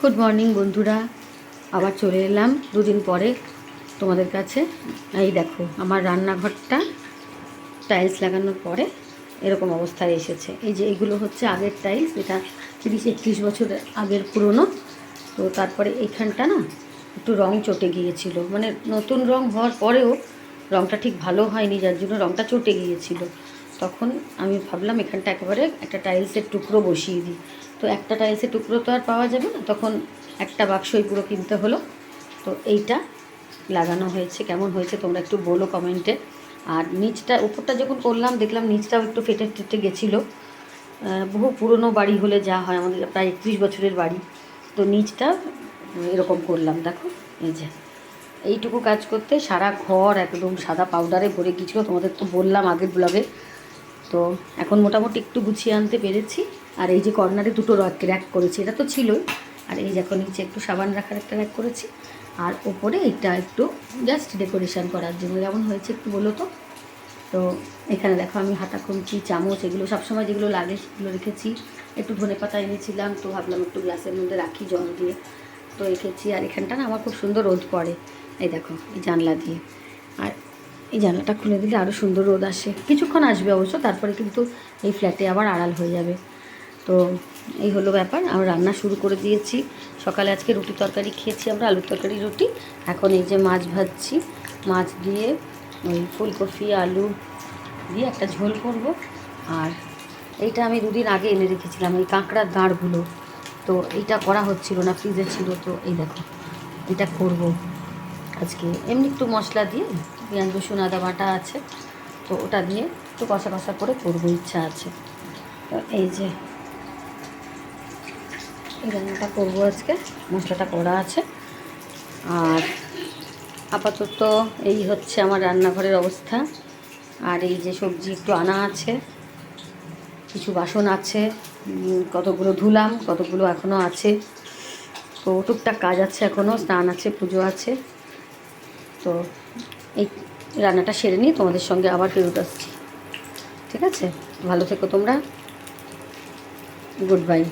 Good morning বন্ধুরা, আবার চলে এলাম দুদিন পরে তোমাদের কাছে। এই দেখো আমার রান্নাঘরটা টাইলস লাগানোর পরে এরকম অবস্থায় এসেছে। এই যে এইগুলো হচ্ছে আগের টাইলস, এটা 30-31 বছর আগের পুরনো। তো তারপরে এইখানটা না একটু রং চটে গিয়েছিল, মানে নতুন রং হওয়ার পরেও রংটা ঠিক ভালো হয়নি, যার জন্য রংটা চটে গিয়েছিল। তখন আমি ভাবলাম এখানটা একেবারে একটা টাইলসের টুকরো বসিয়ে দিই। তো একটা টাইলসের টুকরো তো আর পাওয়া যাবে না, তখন একটা বাক্সই পুরো কিনতে হলো। তো এইটা লাগানো হয়েছে, কেমন হয়েছে তোমরা একটু বলো কমেন্টে। আর নিচটা উপরটা যখন করলাম দেখলাম নিচটাও একটু ফেটে ফেটে গেছিলো। বহু পুরনো বাড়ি হলে যা হয়, আমাদের প্রায় 31 বছরের বাড়ি। তো নিচটা এরকম করলাম, দেখো এই যে এইটুকু কাজ করতে সারা ঘর একদম সাদা পাউডারে ভরে গিয়েছিলো, তোমাদের তো বললাম আগের ব্লগে। তো এখন মোটামুটি একটু গুছিয়ে আনতে পেরেছি। আর এই যে কর্নারে দুটো র্যাক করেছি, এটা তো ছিলই। আর এই দেখো নিচে একটু সাবান রাখার একটা র্যাক করেছি। আর ওপরে এটা একটু জাস্ট ডেকোরেশন করার জন্য, কেমন হয়েছে একটু বলো তো। তো এখানে দেখো আমি হাতা খুঁচি, চামচ, এগুলো সবসময় যেগুলো লাগে সেগুলো রেখেছি। একটু ধনেপাতা এনেছিলাম, তো ভাবলাম একটু গ্লাসের মধ্যে রাখি জল দিয়ে, তো রেখেছি। আর এখানটা না আমার খুব সুন্দর রোদ পড়ে, এই দেখো এই জানলা দিয়ে। আর এই জানলাটা খুলে দিলে আরও সুন্দর রোদ আসে, কিছুক্ষণ আসবে অবশ্য, তারপরে কিন্তু এই ফ্ল্যাটে আবার আড়াল হয়ে যাবে। তো এই হলো ব্যাপার। আমরা রান্না শুরু করে দিয়েছি। সকালে আজকে রুটি তরকারি খেয়েছি আমরা, আলুর তরকারি রুটি। এখন এই যে মাছ ভাজছি, মাছ দিয়ে ওই ফুলকপি আলু দিয়ে একটা ঝোল করব। আর এইটা আমি দুদিন আগে এনে রেখেছিলাম, এই কাঁকড়ার দাঁড়গুলো। তো এইটা করা হচ্ছিল না, ফ্রিজে ছিল। তো এই দেখো এটা করব আজকে, এমনি একটু মশলা দিয়ে, পেঁয়াজ রসুন আদা বাটা আছে, তো ওটা দিয়ে একটু কষা কষা করে করবো, ইচ্ছা আছে। তো এই যে এই রান্নাটা করবো আজকে, মশলাটা করা আছে। আর আপাতত এই হচ্ছে আমার রান্নাঘরের অবস্থা। আর এই যে সবজি একটু আনা আছে, কিছু বাসন আছে, কতগুলো ধুলাম, কতগুলো এখনও আছে। তো টুকটাক কাজ আছে এখনও, স্নান আছে, পুজো আছে। তো এই রান্নাটা সেরে নিয়ে তোমাদের সঙ্গে আবার ফেরত আসছি, ঠিক আছে? ভালো থেকো তোমরা, গুড বাই।